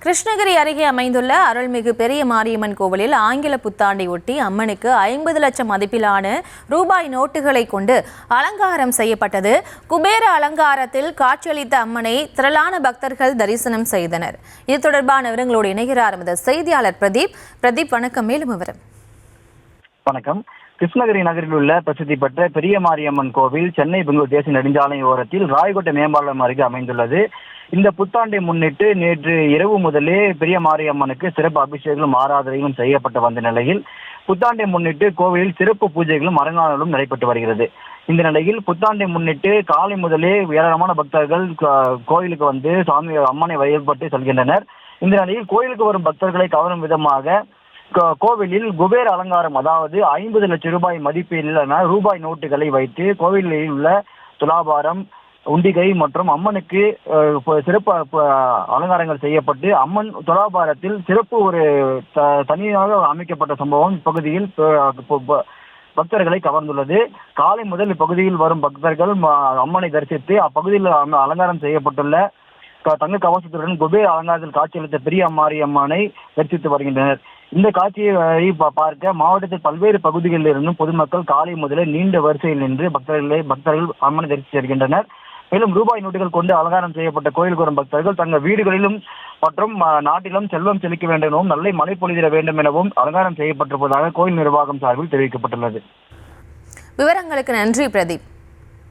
கிருஷ்ணகிரி அருகே அமைந்துள்ள அருள்மிகு பெரிய மாரியம்மன் கோவிலில் ஆங்கில புத்தாண்டை ஒட்டி அம்மனுக்கு 50 லட்சம் மதிப்பிலான ரூபாய் நோட்டுகளை கொண்டு அலங்காரம் செய்யப்பட்டது. குபேர அலங்காரத்தில் காட்சியளித்த அம்மனை திரளான பக்தர்கள் தரிசனம் செய்தனர். இது தொடர்பான விவரங்களோடு இணைகிறார் எமது செய்தியாளர் பிரதீப். வணக்கம். மேலும் விவரம். வணக்கம். கிருஷ்ணகிரி நகரில் உள்ள பிரசித்தி பெற்ற பெரிய மாரியம்மன் கோவில் சென்னை பெங்களூர் தேசிய நெடுஞ்சாலை ஓரத்தில் ராயகோட்டை மேம்பாலம் அருகே அமைந்துள்ளது. இந்த புத்தாண்டை முன்னிட்டு நேற்று இரவு முதலே பெரிய மாரியம்மனுக்கு சிறப்பு அபிஷேகங்களும் ஆராதனையும் செய்யப்பட்டு வந்த நிலையில் புத்தாண்டை முன்னிட்டு கோவிலில் சிறப்பு பூஜைகளும் அலங்காரங்களும் நடைபெற்று வருகிறது. இந்த நிலையில் புத்தாண்டை முன்னிட்டு காலை முதலே ஏராளமான பக்தர்கள் கோயிலுக்கு வந்து அம்மனை வழிபட்டு செல்கின்றனர். இந்த நிலையில் கோயிலுக்கு வரும் பக்தர்களை கவரும் விதமாக கோவிலில் குபேர அலங்காரம், அதாவது 50 லட்சம் ரூபாய் மதிப்பிலான ரூபாய் நோட்டுகளை வைத்து கோவிலில் உள்ள துலாபாரம், உண்டிகை மற்றும் அம்மனுக்கு சிறப்பு அலங்காரங்கள் செய்யப்பட்டு அம்மன் துலாபாரத்தில் சிறப்பு ஒரு தனியாக அமைக்கப்பட்ட சம்பவம் இப்பகுதியில் பக்தர்களை கவர்ந்துள்ளது. காலை முதல் இப்பகுதியில் வரும் பக்தர்கள் அம்மனை தரிசித்து அப்பகுதியில் அலங்காரம் செய்யப்பட்டுள்ள தங்க கவசத்துடன் குபேர அலங்காரத்தில் காட்சியளித்த பெரிய மாரியம்மனை தரிசித்து வருகின்றனர். இந்த காட்சியை பார்க்க மாவட்டத்தில் பல்வேறு பகுதிகளில் இருந்தும் பொதுமக்கள் காலை முதலே நீண்ட வரிசையில் நின்று பக்தர்கள் அம்மனை தரிசித்து வருகின்றனர். மேலும் ரூபாய் நோட்டுகள் கொண்டு அலங்காரம் செய்யப்பட்ட கோயிலுக்கு வரும் பக்தர்கள் தங்கள் வீடுகளிலும் மற்றும் நாட்டிலும் செல்வம் செழிக்க வேண்டும் எனவும் நல்ல மழை பொழிதிட வேண்டும் எனவும் அலங்காரம் செய்யப்பட்டிருப்பதாக கோயில் நிர்வாகம் சார்பில் தெரிவிக்கப்பட்டுள்ளது. விவரங்களுக்கு நன்றி பிரதீப்.